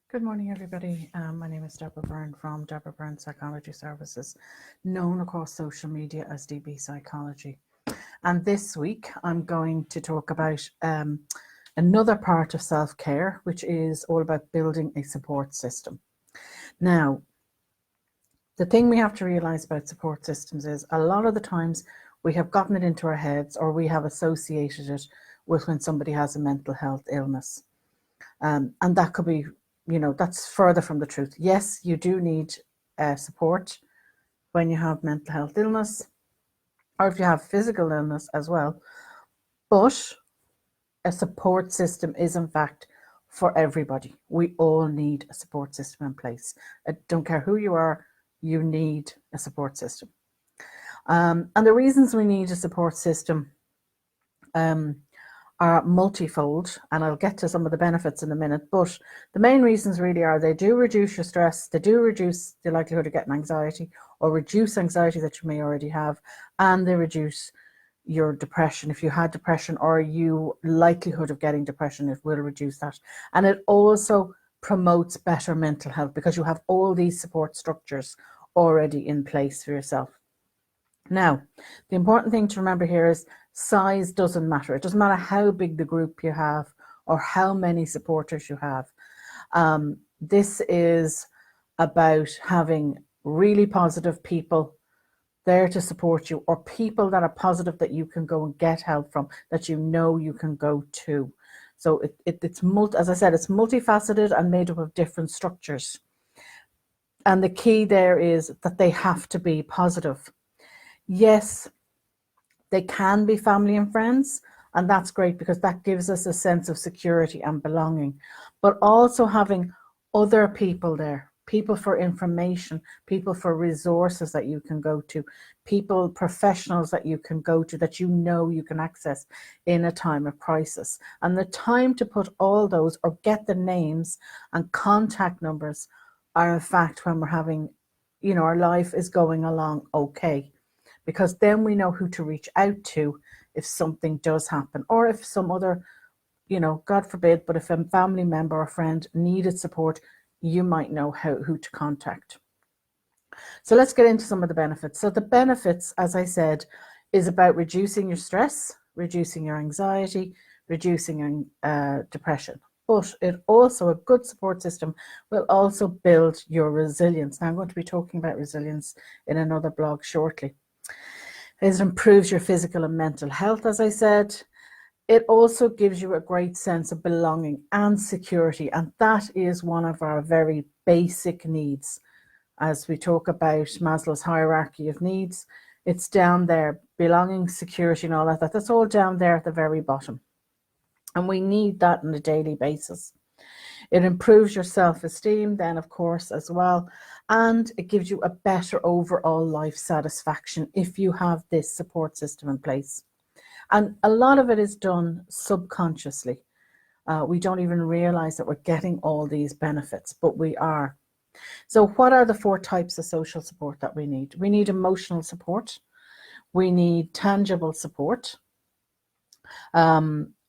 Good morning, everybody. My name is Deborah Byrne from Deborah Byrne Psychology Services, known across social media as DBpsychology. And this week, I'm going to talk about another part of self-care, which is all about building a support system. Now, the thing we have to realize about support systems is a lot of the times we have gotten it into our heads, or we have associated it with when somebody has a mental health illness. And that could be, that's further from the truth. Yes, you do need support when you have mental health illness, or if you have physical illness as well. But a support system is, in fact, for everybody. We all need a support system in place. I don't care who you are, you need a support system. And the reasons we need a support system are multifold, and I'll get to some of the benefits in a minute. But the main reasons really are they do reduce your stress, they do reduce the likelihood of getting anxiety, or reduce anxiety that you may already have, and they reduce your depression. If you had depression, or you likelihood of getting depression, it will reduce that. And it also promotes better mental health because you have all these support structures already in place for yourself. Now, the important thing to remember here is size doesn't matter. It doesn't matter how big the group you have or how many supporters you have. This is about having really positive people there to support you, or people that are positive that you can go and get help from, that you know you can go to. So it's as I said, it's multifaceted and made up of different structures. And the key there is that they have to be positive. Yes, they can be family and friends, and that's great because that gives us a sense of security and belonging. But also having other people there, people for information, people for resources that you can go to, people, professionals that you can go to, that you know you can access in a time of crisis. And the time to put all those, or get the names and contact numbers, are in fact when we're having, our life is going along okay. Because then we know who to reach out to if something does happen, or if some other, God forbid, but if a family member or friend needed support, you might know who to contact. So let's get into some of the benefits. So the benefits, as I said, is about reducing your stress, reducing your anxiety, reducing your depression. But it also, a good support system will also build your resilience. Now I'm going to be talking about resilience in another blog shortly. It improves your physical and mental health, as I said. It also gives you a great sense of belonging and security, and that is one of our very basic needs. As we talk about Maslow's hierarchy of needs, it's down there, belonging, security, and all that. That's all down there at the very bottom. And we need that on a daily basis. It improves your self-esteem then, of course, as well. And it gives you a better overall life satisfaction if you have this support system in place. And a lot of it is done subconsciously. We don't even realize that we're getting all these benefits, but we are. So what are the 4 types of social support that we need? We need emotional support. We need tangible support.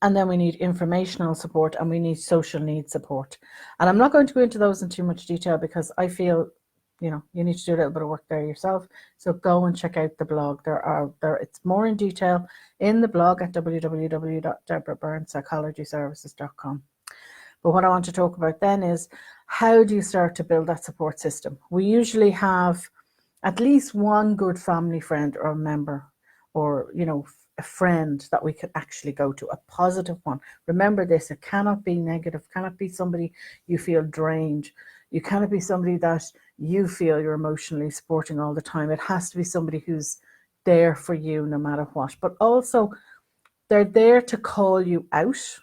And then we need informational support, and we need social needs support. And I'm not going to go into those in too much detail because I feel, you need to do a little bit of work there yourself. So go and check out the blog. It's more in detail in the blog at www.deborahbyrnepsychologyservices.com. But what I want to talk about then is, how do you start to build that support system? We usually have at least one good family friend or member, or, a friend that we can actually go to, a positive one. Remember this, it cannot be negative, cannot be somebody you feel drained. You cannot be somebody that you feel you're emotionally supporting all the time. It has to be somebody who's there for you no matter what. But also, they're there to call you out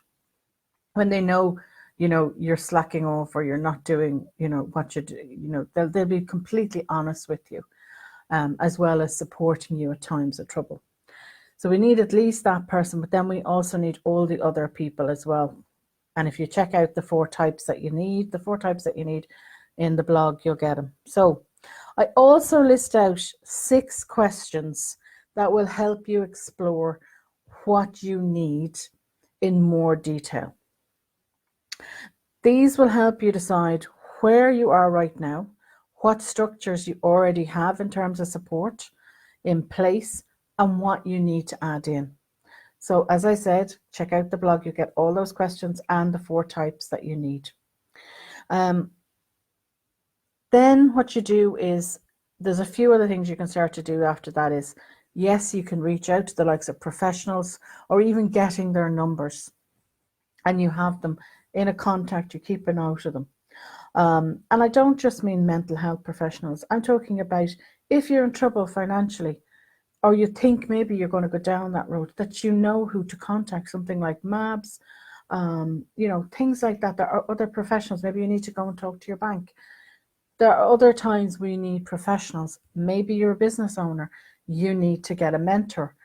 when they know, you're slacking off, or you're not doing, what you do. They'll be completely honest with you, as well as supporting you at times of trouble. So we need at least that person, but then we also need all the other people as well. And if you check out the 4 types that you need, in the blog, you'll get them. So I also list out 6 questions that will help you explore what you need in more detail. These will help you decide where you are right now, what structures you already have in terms of support in place, and what you need to add in. So as I said, check out the blog, you get all those questions and the 4 types that you need. Then what you do is, there's a few other things you can start to do after that is, yes, you can reach out to the likes of professionals or even getting their numbers, and you have them in a contact, you keep a note of them. And I don't just mean mental health professionals. I'm talking about if you're in trouble financially, or you think maybe you're going to go down that road, that you know who to contact, something like MABS, things like that. There are other professionals. Maybe you need to go and talk to your bank. There are other times we need professionals. Maybe you're a business owner. You need to get a mentor.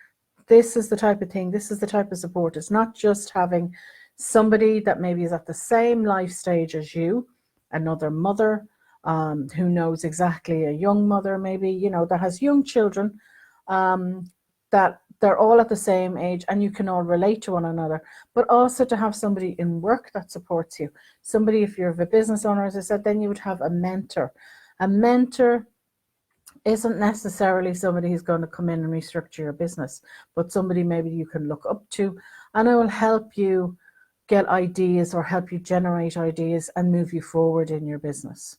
This is the type of thing, this is the type of support. It's not just having somebody that maybe is at the same life stage as you, another mother who knows exactly, a young mother maybe, that has young children, that they're all at the same age and you can all relate to one another, but also to have somebody in work that supports you. Somebody, if you're a business owner, as I said, then you would have a mentor. A mentor isn't necessarily somebody who's going to come in and restructure your business, but somebody maybe you can look up to, and it will help you get ideas or help you generate ideas and move you forward in your business.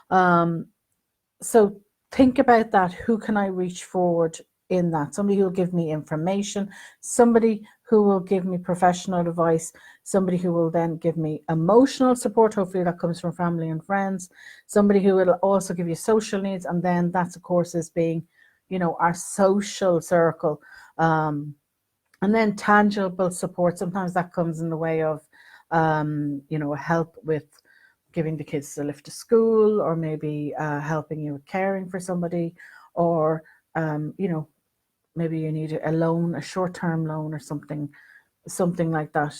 So think about that. Who can I reach forward in that? Somebody who will give me information, somebody who will give me professional advice, somebody who will then give me emotional support. Hopefully that comes from family and friends. Somebody who will also give you social needs. And then that's, of course, is being, our social circle. And then tangible support. Sometimes that comes in the way of, help with giving the kids a lift to school, or maybe helping you with caring for somebody, or, maybe you need a loan, a short-term loan or something like that.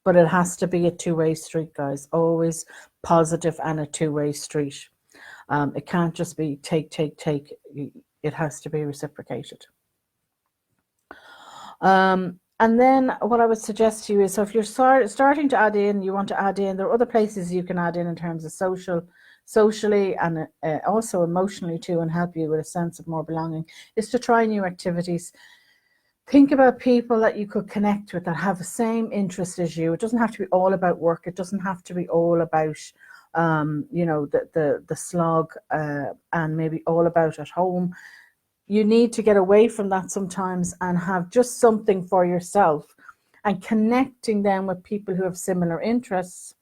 But it has to be a two-way street, guys. Always positive and a two-way street. It can't just be take. It has to be reciprocated. And then what I would suggest to you is, so if you're starting to add in, you want to add in, there are other places you can add in terms of socially and also emotionally too, and help you with a sense of more belonging, is to try new activities. Think about people that you could connect with that have the same interest as you. It doesn't have to be all about work. It doesn't have to be all about, the slog and maybe all about at home. You need to get away from that sometimes and have just something for yourself, and connecting them with people who have similar interests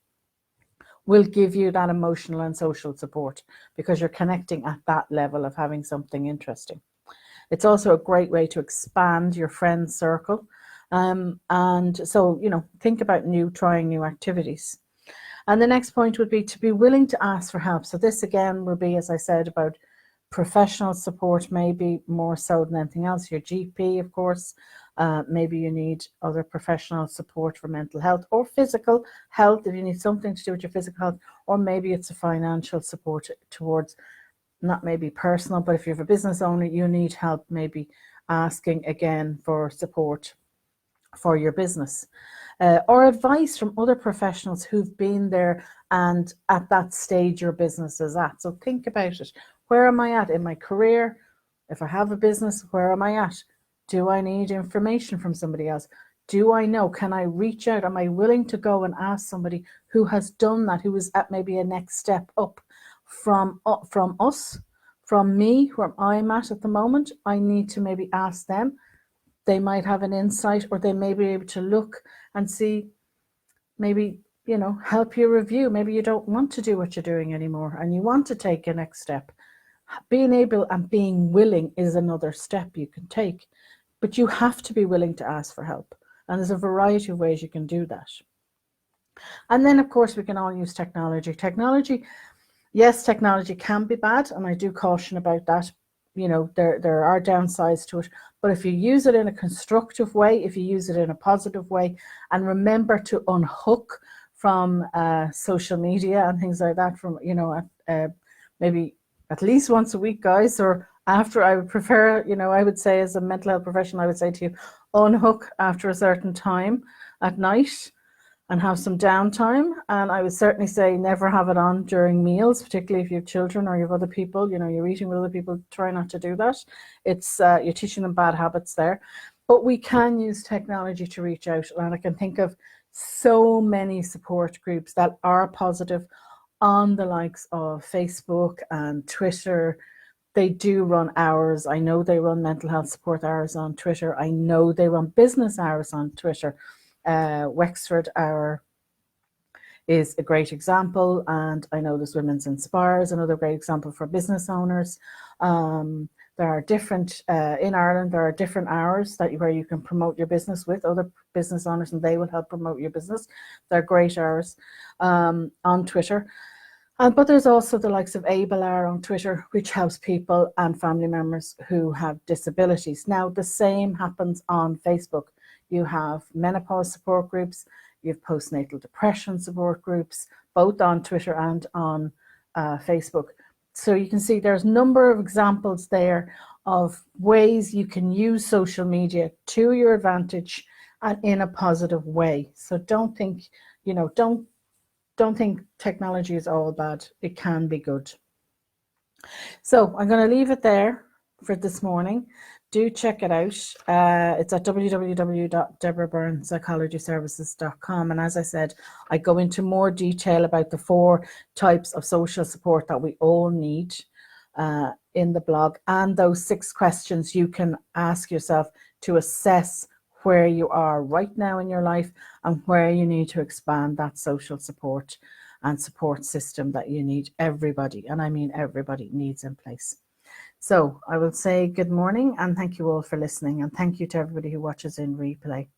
will give you that emotional and social support, because you're connecting at that level of having something interesting. It's also a great way to expand your friend circle. And so, think about trying new activities. And the next point would be to be willing to ask for help. So this again will be, as I said, about professional support, maybe more so than anything else. Your GP, of course. Maybe you need other professional support for mental health or physical health, if you need something to do with your physical health, or maybe it's a financial support towards, not maybe personal, but if you're a business owner, you need help maybe asking again for support for your business, or advice from other professionals who've been there and at that stage your business is at. So think about it. Where am I at in my career? If I have a business, where am I at? Do I need information from somebody else? Do I know? Can I reach out? Am I willing to go and ask somebody who has done that, who is at maybe a next step up from us, from me, where I'm at the moment? I need to maybe ask them. They might have an insight, or they may be able to look and see, maybe, help you review. Maybe you don't want to do what you're doing anymore and you want to take a next step. Being able and being willing is another step you can take, but you have to be willing to ask for help. And there's a variety of ways you can do that. And then, of course, we can all use technology. Yes, technology can be bad, and I do caution about that. There are downsides to it, but if you use it in a constructive way, if you use it in a positive way, and remember to unhook from social media and things like that, from maybe at least once a week, guys, or after. I would prefer, I would say, as a mental health professional, I would say to you, unhook after a certain time at night. and have some downtime. And I would certainly say never have it on during meals, particularly if you have children or you have other people, you know, you're eating with other people. Try not to do that. It's you're teaching them bad habits there. But we can use technology to reach out, and I can think of so many support groups that are positive on the likes of Facebook and Twitter. They do run hours. I know they run mental health support hours on Twitter. I know they run business hours on Twitter. Wexford Hour is a great example, and I know there's Women's Inspires, another great example for business owners. There are different, in Ireland, there are different hours where you can promote your business with other business owners, and they will help promote your business. They're great hours on Twitter. But there's also the likes of Able Hour on Twitter, which helps people and family members who have disabilities. Now, the same happens on Facebook. You have menopause support groups, you have postnatal depression support groups, both on Twitter and on Facebook. So you can see there's a number of examples there of ways you can use social media to your advantage and in a positive way. So don't think, you know, don't think technology is all bad. It can be good. So I'm going to leave it there for this morning. Do check it out. It's at www.deborahbyrnepsychologyservices.com. And as I said, I go into more detail about the 4 types of social support that we all need in the blog, and those 6 questions you can ask yourself to assess where you are right now in your life and where you need to expand that social support and support system that you need. Everybody, and I mean everybody, needs in place. So I will say good morning and thank you all for listening, and thank you to everybody who watches in replay.